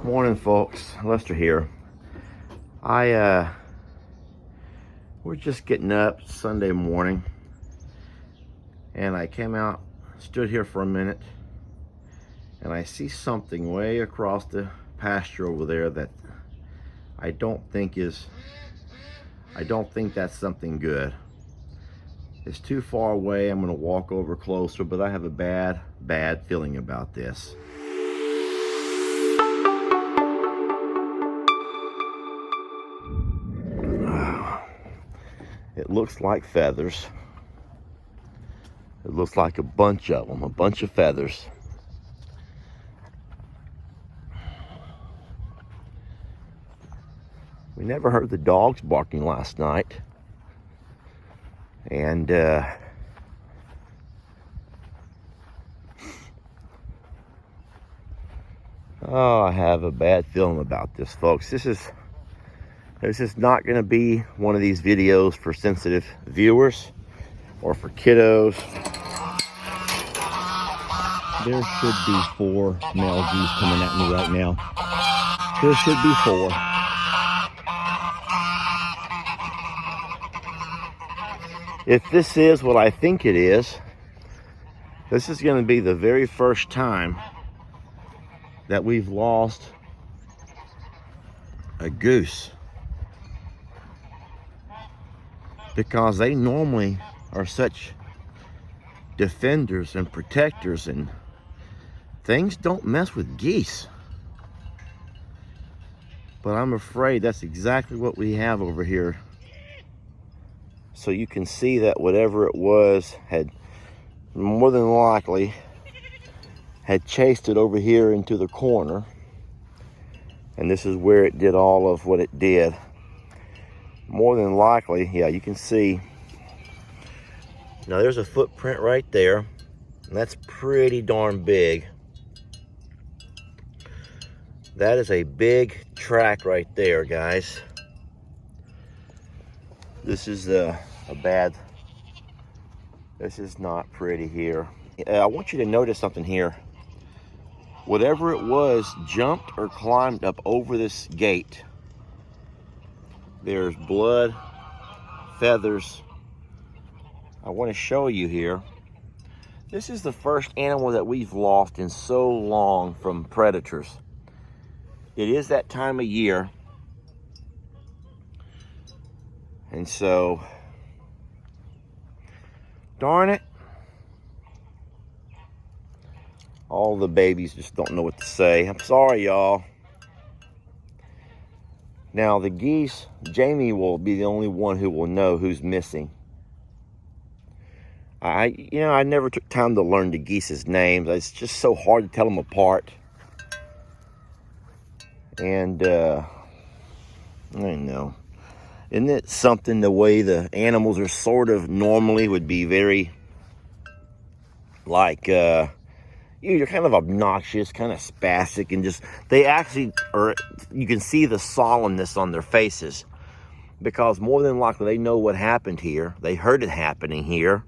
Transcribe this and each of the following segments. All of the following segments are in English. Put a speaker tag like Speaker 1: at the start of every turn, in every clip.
Speaker 1: Morning, folks. Lester here. We're just getting up Sunday morning, and I came out, stood here for a minute, and I see something way across the pasture over there that I don't think that's something good. It's too far away. I'm gonna walk over closer, but I have a bad feeling about this. It looks like feathers. It looks like a bunch of them, a bunch of feathers. We never heard the dogs barking last night. And I have a bad feeling about this, folks. This is not going to be one of these videos for sensitive viewers or for kiddos. There should be 4 male geese coming at me right now. There should be 4. If this is what I think it is, this is going to be the very first time that we've lost a goose, because they normally are such defenders and protectors, and things don't mess with geese. But I'm afraid that's exactly what we have over here. So you can see that whatever it was had more than likely had chased it over here into the corner, and this is where it did all of what it did. More than likely, yeah, you can see. Now there's a footprint right there, and that's pretty darn big. That is a big track right there, guys. This is this is not pretty here. I want you to notice something here. Whatever it was jumped or climbed up over this gate. There's blood, feathers. I want to show you here. This is the first animal that we've lost in so long from predators. It is that time of year. And so, darn it. All the babies just don't know what to say. I'm sorry, y'all. Now the geese, Jamie will be the only one who will know who's missing. I never took time to learn the geese's names. It's just so hard to tell them apart. And I don't know. Isn't it something the way the animals are sort of normally would be very like you're kind of obnoxious, kind of spastic, and just, they actually are, you can see the solemnness on their faces, because more than likely they know what happened here. They heard it happening here.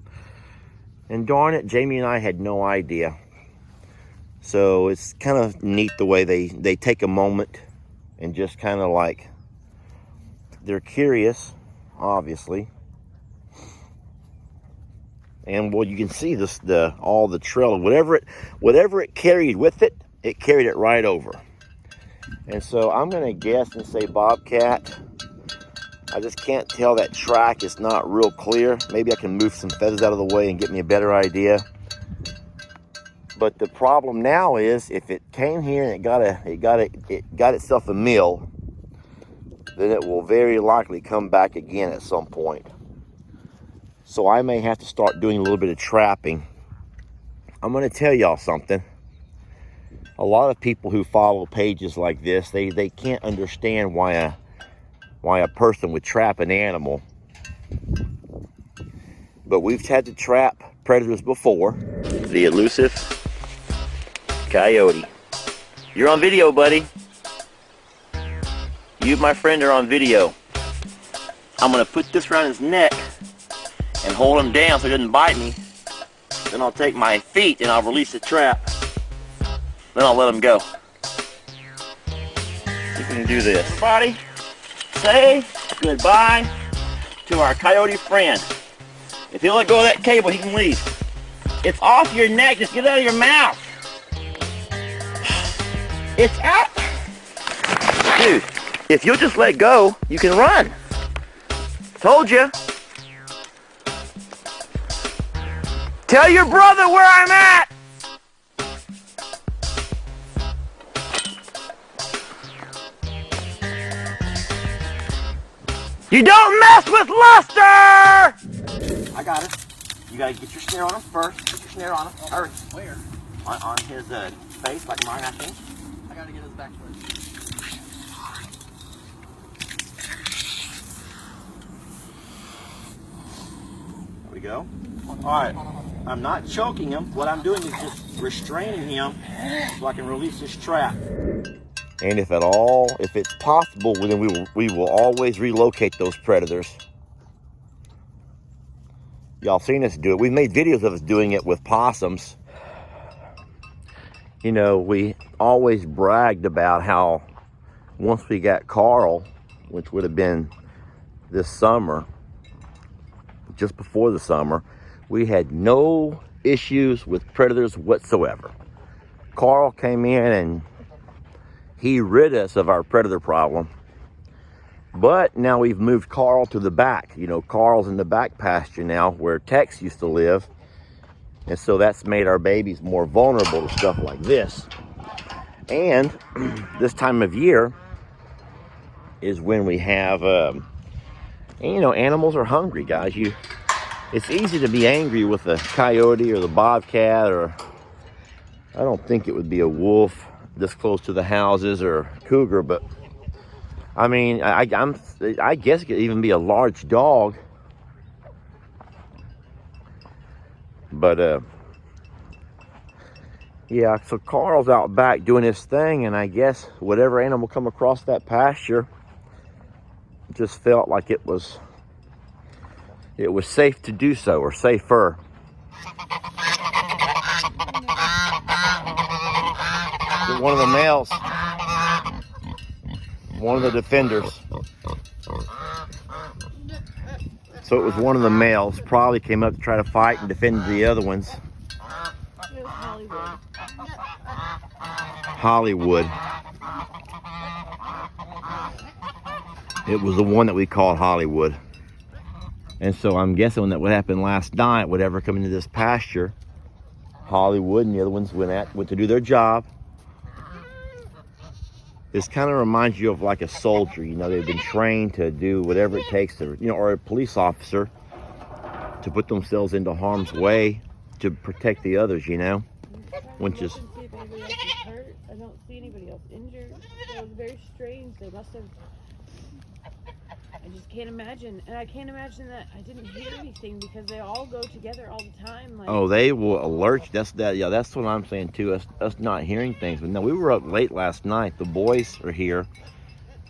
Speaker 1: And darn it, Jamie and I had no idea. So it's kind of neat the way they take a moment and just kind of like, they're curious, obviously. And well, you can see this, all the trail, whatever it carried with it, it carried it right over. And so I'm gonna guess and say bobcat. I just can't tell. That track is not real clear. Maybe I can move some feathers out of the way and get me a better idea. But the problem now is, if it came here and it got itself a meal, then it will very likely come back again at some point. So I may have to start doing a little bit of trapping. I'm going to tell y'all something. A lot of people who follow pages like this, they can't understand why a person would trap an animal. But we've had to trap predators before. The elusive coyote. You're on video, buddy. You, my friend, are on video. I'm going to put this around his neck and hold him down so he doesn't bite me. Then I'll take my feet and I'll release the trap. Then I'll let him go. You can do this. Everybody, say goodbye to our coyote friend. If he'll let go of that cable, he can leave. It's off your neck. Just get it out of your mouth. It's out. Dude, if you'll just let go, you can run. Told you. Tell your brother where I'm at. You don't mess with Luster! I got it. You gotta get your snare on him first. Put your snare on him. Hurry.
Speaker 2: Where?
Speaker 1: On his face, like mine, I think.
Speaker 2: I gotta get his back foot.
Speaker 1: There we go. Alright. I'm not choking him. What I'm doing is just restraining him so I can release this trap. And if at all, if it's possible, then we will always relocate those predators. Y'all seen us do it. We've made videos of us doing it with possums. You know, we always bragged about how once we got Carl, which would have been this summer, just before the summer, we had no issues with predators whatsoever. Carl came in and he rid us of our predator problem. But now we've moved Carl to the back. You know, Carl's in the back pasture now where Tex used to live. And so that's made our babies more vulnerable to stuff like this. And this time of year is when we have, and you know, animals are hungry, guys. It's easy to be angry with a coyote or the bobcat, or I don't think it would be a wolf this close to the houses, or a cougar, but I mean, I guess it could even be a large dog. But yeah, so Carl's out back doing his thing, and I guess whatever animal come across that pasture just felt like it was safe to do so, or safer. One of the males, one of the defenders. So it was one of the males, probably came up to try to fight and defend the other ones.
Speaker 3: It was Hollywood.
Speaker 1: Hollywood. It was the one that we called Hollywood. And so I'm guessing that what happened last night, whatever come into this pasture, Hollywood and the other ones went to do their job. This kind of reminds you of like a soldier. You know, they've been trained to do whatever it takes to, you know, or a police officer to put themselves into harm's way to protect the others, you know. Which is,
Speaker 3: See if anybody else is hurt. I don't see anybody else injured. It was very strange. They must have. I just can't imagine, and I can't imagine that I didn't hear anything because they all go together all the time. Like,
Speaker 1: oh, they will alert you. Yeah, that's what I'm saying too. Us not hearing things. But no, we were up late last night. The boys are here,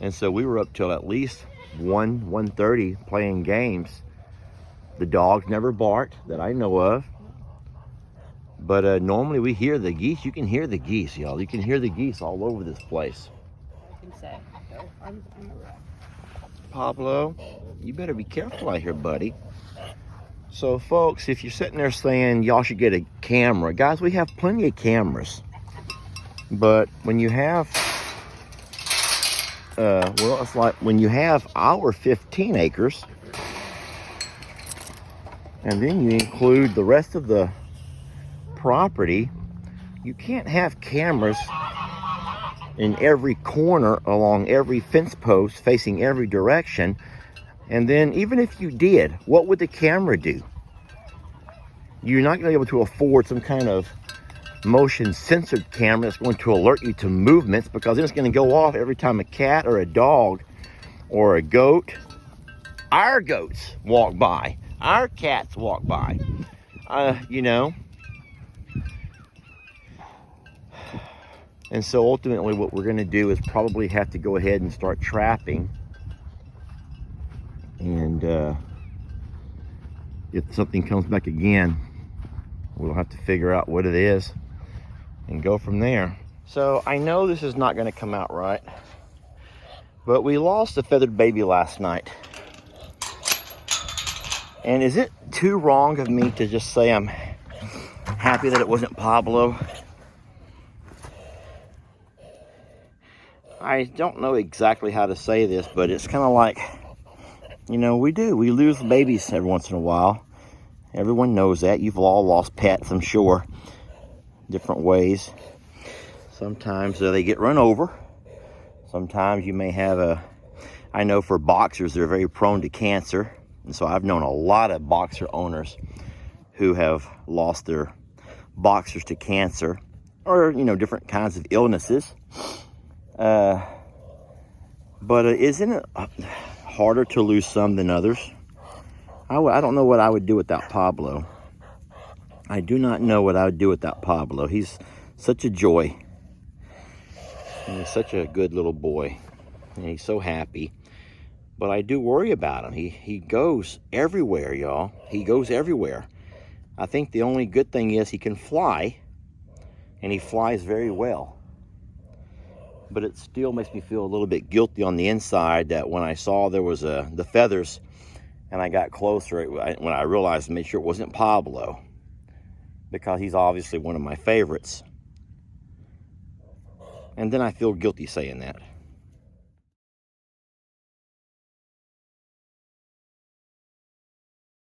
Speaker 1: and so we were up till at least 1:30 playing games. The dogs never barked that I know of. But normally we hear the geese. You can hear the geese, y'all. You can hear the geese all over this place.
Speaker 3: I can say. So I'm
Speaker 1: Pablo, you better be careful out here, buddy. So, folks, if you're sitting there saying y'all should get a camera, guys, we have plenty of cameras. But when you have, well, it's like when you have our 15 acres, and then you include the rest of the property, you can't have cameras in every corner along every fence post facing every direction. And then even if you did, what would the camera do? You're not going to be able to afford some kind of motion censored camera that's going to alert you to movements, because then it's going to go off every time a cat or a dog or a goat, our goats, walk by, our cats walk by. You know. And so ultimately what we're going to do is probably have to go ahead and start trapping. And if something comes back again, we'll have to figure out what it is and go from there. So I know this is not going to come out right. But we lost a feathered baby last night. And is it too wrong of me to just say I'm happy that it wasn't Pablo? I don't know exactly how to say this, but it's kind of like, you know, we lose babies every once in a while. Everyone knows that. You've all lost pets, I'm sure, different ways. Sometimes they get run over. Sometimes you may have I know for boxers, they're very prone to cancer. And so I've known a lot of boxer owners who have lost their boxers to cancer or, you know, different kinds of illnesses. But isn't it harder to lose some than others? I don't know what I would do without Pablo. I do not know what I would do without Pablo. He's such a joy. And he's such a good little boy. And he's so happy. But I do worry about him. He goes everywhere, y'all. He goes everywhere. I think the only good thing is he can fly. And he flies very well. But it still makes me feel a little bit guilty on the inside that when I saw there was the feathers and I got closer, when I realized to make sure it wasn't Pablo, because he's obviously one of my favorites. And then I feel guilty saying that.